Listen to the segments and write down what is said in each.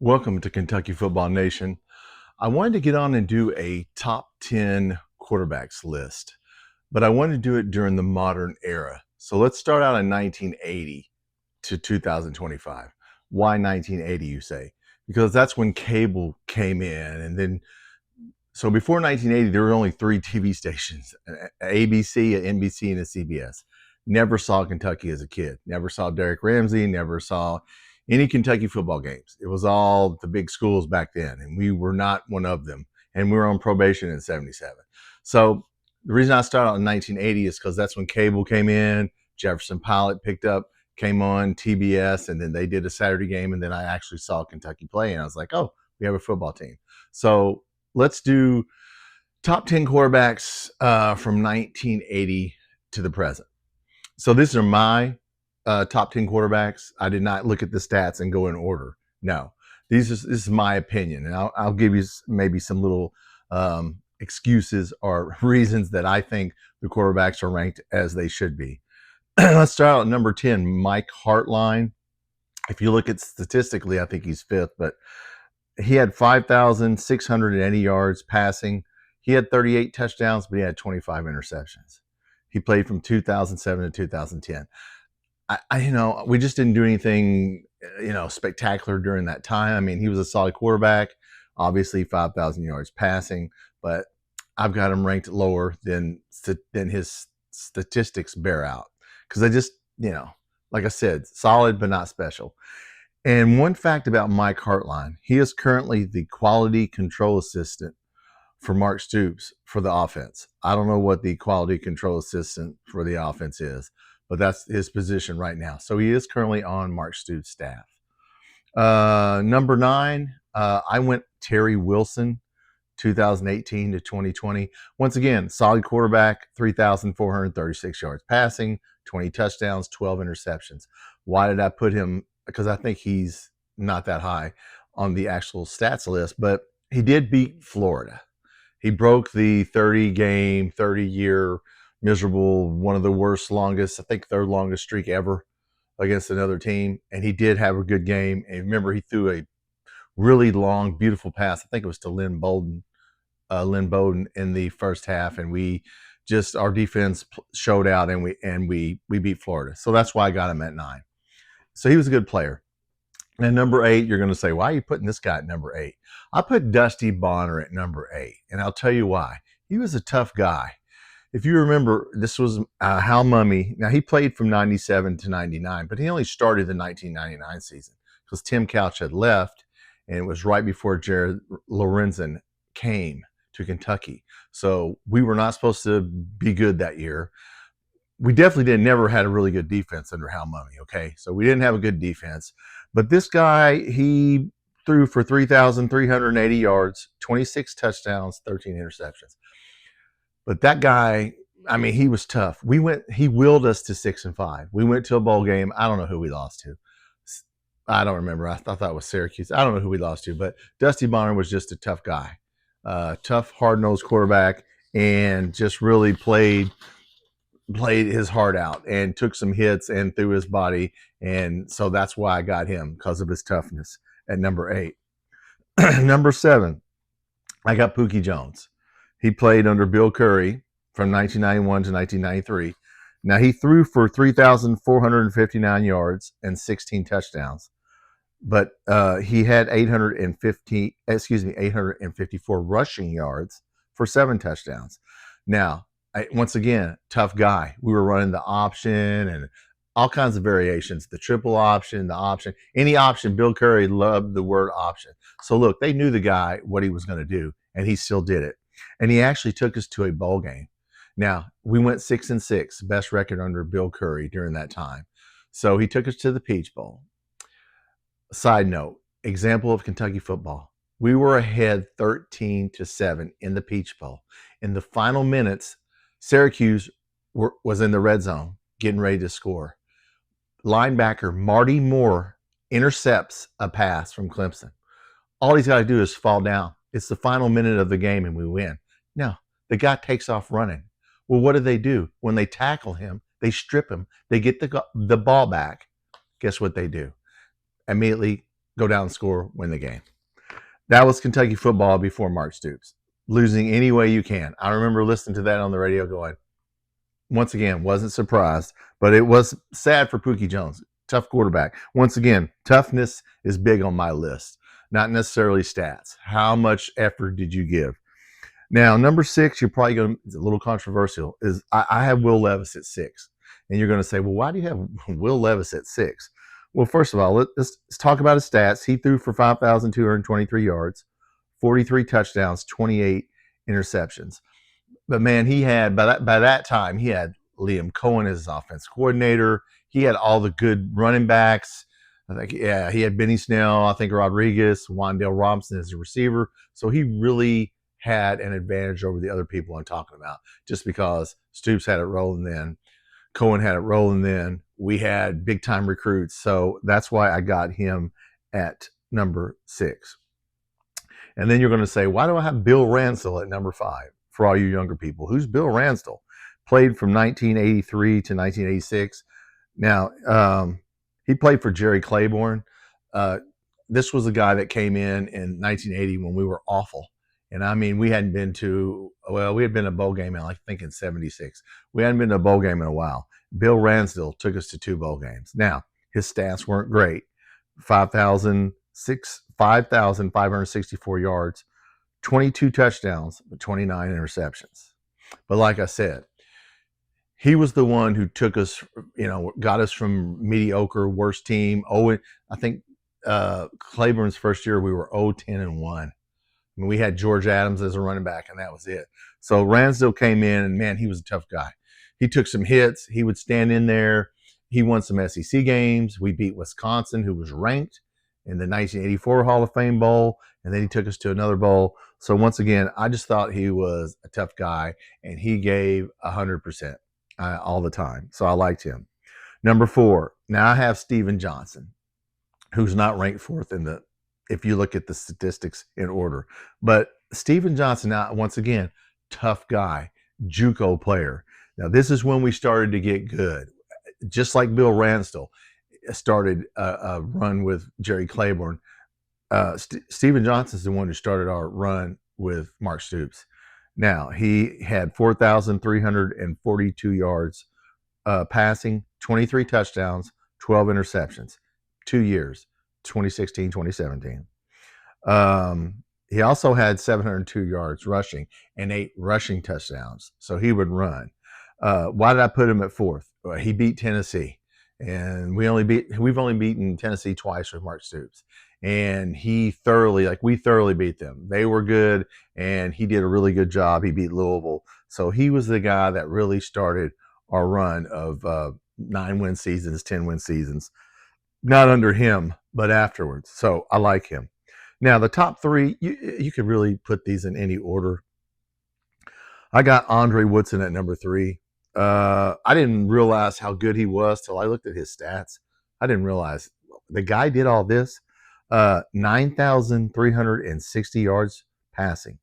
Welcome to Kentucky Football Nation. I wanted to get on and do a top 10 quarterbacks list, but I wanted to do it during the modern era. So let's start out in 1980 to 2025. Why 1980, you say? Because that's when cable came in. And then, so before 1980, there were only three TV stations, an ABC, an NBC, and a CBS. Never saw Kentucky as a kid. Never saw Derek Ramsey, never saw any Kentucky football games. It was all the big schools back then, and we were not one of them. And we were on probation in 77. So the reason I started out in 1980 is because that's when cable came in, Jefferson Pilot picked up, came on TBS, and then they did a Saturday game, and then I actually saw Kentucky play, and I was like, oh, we have a football team. So let's do top 10 quarterbacks from 1980 to the present. So these are my top 10 quarterbacks. I did not look at the stats and go in order. No, this is my opinion. And I'll give you maybe some little excuses or reasons that I think the quarterbacks are ranked as they should be. Let's start out at number 10, Mike Hartline. If you look at statistically, I think he's fifth, but he had 5,680 yards passing. He had 38 touchdowns, but he had 25 interceptions. He played from 2007 to 2010. We just didn't do anything, spectacular during that time. I mean, he was a solid quarterback, obviously 5,000 yards passing, but I've got him ranked lower than his statistics bear out. Because I just, like I said, solid but not special. And one fact about Mike Hartline, he is currently the quality control assistant for Mark Stoops for the offense. I don't know what the quality control assistant for the offense is, but that's his position right now. So he is currently on Mark Stoops' staff. Number 9, I went Terry Wilson, 2018 to 2020. Once again, solid quarterback, 3,436 yards passing, 20 touchdowns, 12 interceptions. Why did I put him? Because I think he's not that high on the actual stats list, but he did beat Florida. He broke the 30-year miserable, one of the worst, longest, I think third longest streak ever against another team. And he did have a good game. And remember, he threw a really long, beautiful pass. I think it was to Lynn Bowden in the first half. And our defense showed out and we beat Florida. So that's why I got him at 9. So he was a good player. And number 8, you're going to say, why are you putting this guy at number 8? I put Dusty Bonner at number 8. And I'll tell you why. He was a tough guy. If you remember, this was Hal Mumme. Now, he played from 97 to 99, but he only started the 1999 season because Tim Couch had left, and it was right before Jared Lorenzen came to Kentucky. So we were not supposed to be good that year. We definitely never had a really good defense under Hal Mumme, okay? So we didn't have a good defense. But this guy, he threw for 3,380 yards, 26 touchdowns, 13 interceptions. But that guy, I mean, he was tough. He willed us to 6-5. We went to a bowl game. I don't know who we lost to. I don't remember. I thought that was Syracuse. I don't know who we lost to, but Dusty Bonner was just a tough guy. Tough, hard-nosed quarterback, and just really played his heart out and took some hits and threw his body. And so that's why I got him, because of his toughness at number 8. Number 7, I got Pookie Jones. He played under Bill Curry from 1991 to 1993. Now, he threw for 3,459 yards and 16 touchdowns, but he had 854 rushing yards for 7 touchdowns. Now, once again, tough guy. We were running the option and all kinds of variations, the triple option, the option, any option. Bill Curry loved the word option. So look, they knew the guy, what he was going to do, and he still did it. And he actually took us to a bowl game. Now, we went 6-6, best record under Bill Curry during that time. So he took us to the Peach Bowl. Side note, example of Kentucky football. We were ahead 13-7 in the Peach Bowl. In the final minutes, Syracuse was in the red zone, getting ready to score. Linebacker Marty Moore intercepts a pass from Clemson. All he's got to do is fall down. It's the final minute of the game and we win. No, the guy takes off running. Well, what do? When they tackle him, they strip him. They get the ball back. Guess what they do? Immediately go down and score, win the game. That was Kentucky football before Mark Stoops. Losing any way you can. I remember listening to that on the radio going, once again, wasn't surprised, but it was sad for Pookie Jones. Tough quarterback. Once again, toughness is big on my list, not necessarily stats. How much effort did you give? Now, number 6, you're probably going to, it's a little controversial, is I have Will Levis at 6. And you're going to say, well, why do you have Will Levis at 6? Well, first of all, let's talk about his stats. He threw for 5,223 yards, 43 touchdowns, 28 interceptions. But man, he had by that time he had Liam Cohen as his offense coordinator. He had all the good running backs. I think he had Benny Snell. I think Rodriguez, Wandale Robinson as a receiver. So he really had an advantage over the other people I'm talking about, just because Stoops had it rolling then, Cohen had it rolling then. We had big time recruits, so that's why I got him at number 6. And then you're going to say, why do I have Bill Ransdell at number 5? For all you younger people, who's Bill Ransdell? Played from 1983 to 1986. Now, he played for Jerry Claiborne. This was a guy that came in 1980 when we were awful. And I mean, we hadn't been to, well, we had been to a bowl game in, I think, in 76. We hadn't been to a bowl game in a while. Bill Ransdell took us to 2 bowl games. Now, his stats weren't great. 5,564 yards, 22 touchdowns, but 29 interceptions. But like I said, he was the one who took us, got us from mediocre, worst team. I think Claiborne's first year, we were 0-10-1. I mean, we had George Adams as a running back, and that was it. So Ransdell came in, and man, he was a tough guy. He took some hits. He would stand in there. He won some SEC games. We beat Wisconsin, who was ranked in the 1984 Hall of Fame Bowl, and then he took us to another bowl. So once again, I just thought he was a tough guy, and he gave 100% all the time. So I liked him. Number 4, now I have Steven Johnson, who's not ranked 4th in the, if you look at the statistics in order. But Steven Johnson, now, once again, tough guy, JUCO player. Now, this is when we started to get good. Just like Bill Ransdell started a run with Jerry Claiborne, Steven Johnson's the one who started our run with Mark Stoops. Now, he had 4,342 yards passing, 23 touchdowns, 12 interceptions, 2 years. 2016, 2017. He also had 702 yards rushing and 8 rushing touchdowns. So he would run. Why did I put him at 4th? Well, he beat Tennessee, and we've only beaten Tennessee twice with Mark Stoops. And we thoroughly beat them. They were good, and he did a really good job. He beat Louisville. So he was the guy that really started our run of 9-win seasons, 10-win seasons. Not under him, but afterwards. So I like him. Now, the top 3, you could really put these in any order. I got Andre Woodson at number 3. I didn't realize how good he was till I looked at his stats. I didn't realize the guy did all this. 9,360 yards passing.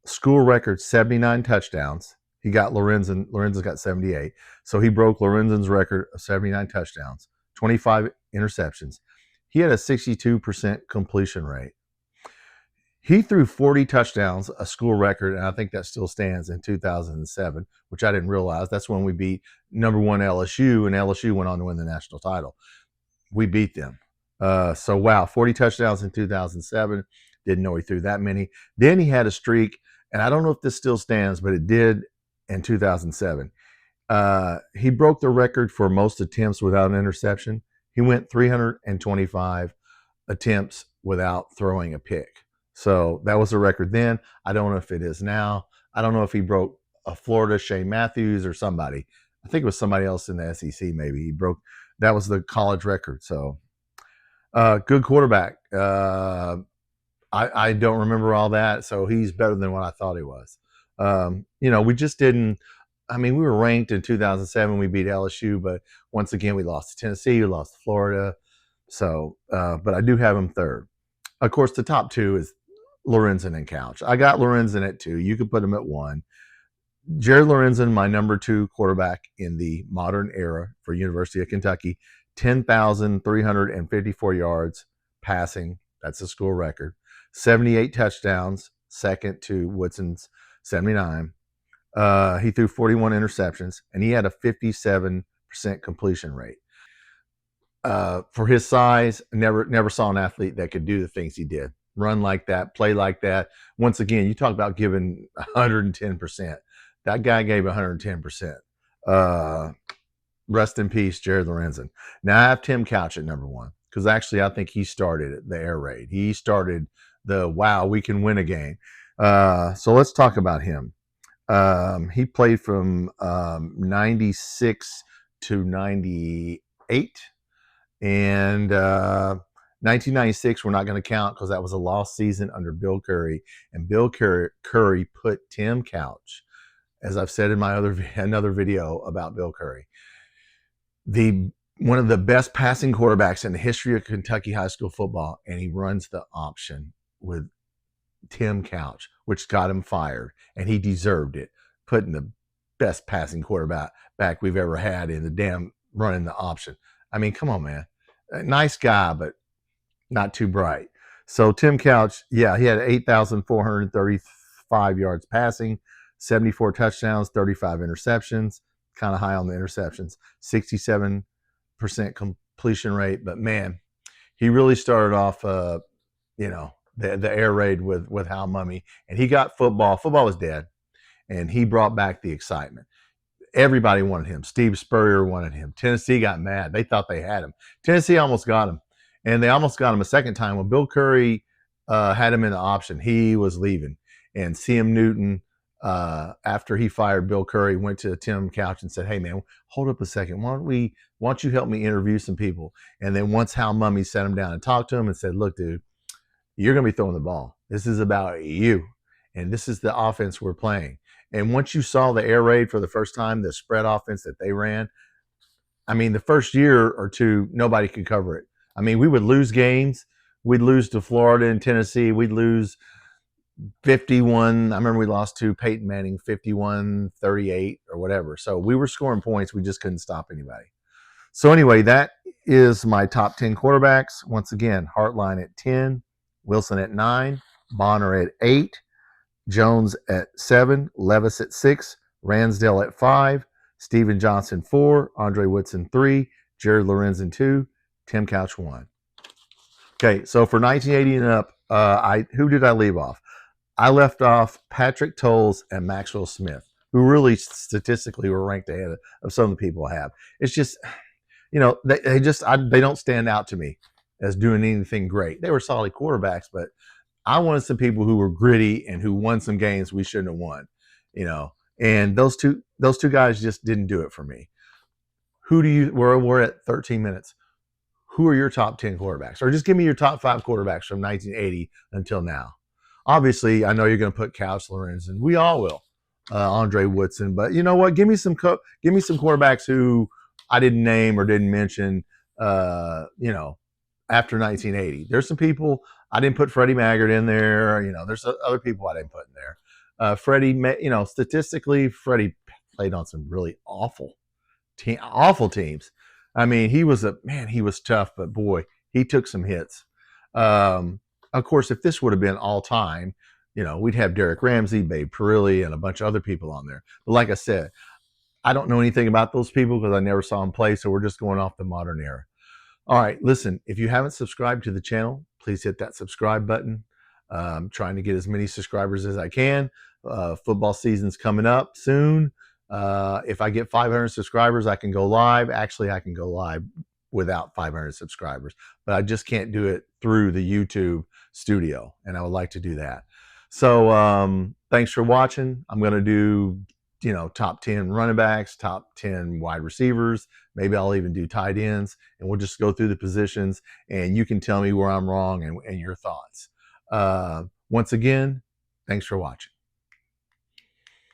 School record, 79 touchdowns. He got Lorenzen. Lorenzen's got 78. So he broke Lorenzen's record of 79 touchdowns. 25 interceptions. He had a 62% completion rate. He threw 40 touchdowns, a school record, and I think that still stands in 2007, which I didn't realize. That's when we beat number 1 LSU, and LSU went on to win the national title. We beat them. So, wow, 40 touchdowns in 2007. Didn't know he threw that many. Then he had a streak, and I don't know if this still stands, but it did in 2007. He broke the record for most attempts without an interception. He went 325 attempts without throwing a pick. So that was a record then. I don't know if it is now. I don't know if he broke a Florida Shane Matthews or somebody. I think it was somebody else in the SEC maybe. He broke, that was the college record. So good quarterback. I don't remember all that. So he's better than what I thought he was. We just didn't. I mean, we were ranked in 2007. We beat LSU, but once again, we lost to Tennessee. We lost to Florida. So, but I do have him 3rd. Of course, the top 2 is Lorenzen and Couch. I got Lorenzen at 2. You could put him at 1. Jared Lorenzen, my number 2 quarterback in the modern era for University of Kentucky, 10,354 yards passing. That's a school record. 78 touchdowns, second to Woodson's 79. He threw 41 interceptions, and he had a 57% completion rate. For his size, never saw an athlete that could do the things he did. Run like that, play like that. Once again, you talk about giving 110%. That guy gave 110%. Rest in peace, Jared Lorenzen. Now I have Tim Couch at number one because actually I think he started the air raid. He started the wow, we can win a game. So let's talk about him. He played from 96 to 98. And 1996, we're not going to count because that was a lost season under Bill Curry. And Bill Curry put Tim Couch, as I've said in my another video about Bill Curry, one of the best passing quarterbacks in the history of Kentucky high school football, and he runs the option with Tim Couch, which got him fired, and he deserved it, putting the best passing quarterback we've ever had in the damn running the option. I mean, come on, man. A nice guy, but not too bright. So Tim Couch, yeah, he had 8,435 yards passing, 74 touchdowns, 35 interceptions, kind of high on the interceptions, 67% completion rate. But man, he really started off, the air raid with Hal Mummy, and he got football. Football was dead, and he brought back the excitement. Everybody wanted him. Steve Spurrier wanted him. Tennessee got mad. They thought they had him. Tennessee almost got him, and they almost got him a second time when Bill Curry had him in the option. He was leaving, and C.M. Newton, after he fired Bill Curry, went to Tim Couch and said, "Hey, man, hold up a second. Why don't you help me interview some people?" And then once Hal Mummy sat him down and talked to him and said, "Look, dude, you're going to be throwing the ball. This is about you, and this is the offense we're playing." And once you saw the air raid for the first time, the spread offense that they ran, I mean, the first year or two, nobody could cover it. I mean, we would lose games. We'd lose to Florida and Tennessee. We'd lose 51. I remember we lost to Peyton Manning 51-38 or whatever. So we were scoring points. We just couldn't stop anybody. So anyway, that is my top 10 quarterbacks. Once again, Hartline at 10, Wilson at 9, Bonner at 8, Jones at 7, Levis at 6, Ransdell at 5, Steven Johnson 4, Andre Woodson 3, Jared Lorenzen 2, Tim Couch 1. Okay, so for 1980 and up, who did I leave off? I left off Patrick Tolles and Maxwell Smith, who really statistically were ranked ahead of some of the people I have. It's just, they don't stand out to me as doing anything great. They were solid quarterbacks, but I wanted some people who were gritty and who won some games we shouldn't have won, and those two guys just didn't do it for me. We're at 13 minutes. Who are your top 10 quarterbacks? Or just give me your top 5 quarterbacks from 1980 until now. Obviously, I know you're going to put Couch, Lorenzen. We all will. Andre Woodson. But you know what? Give me some quarterbacks who I didn't name or didn't mention, after 1980. There's some people I didn't put Freddie Maggard in there. There's other people I didn't put in there. Freddie, statistically, Freddie played on some really awful teams. I mean, he was tough, but boy, he took some hits. Of course, if this would have been all time, we'd have Derek Ramsey, Babe Parilli, and a bunch of other people on there. But like I said, I don't know anything about those people because I never saw them play, so we're just going off the modern era. All right, listen, if you haven't subscribed to the channel, please hit that subscribe button. I'm trying to get as many subscribers as I can. Football season's coming up soon. If I get 500 subscribers, I can go live. Actually, I can go live without 500 subscribers, but I just can't do it through the YouTube studio, and I would like to do that. So thanks for watching. I'm going to do top 10 running backs, top 10 wide receivers. Maybe I'll even do tight ends, and we'll just go through the positions, and you can tell me where I'm wrong and your thoughts. Once again, thanks for watching.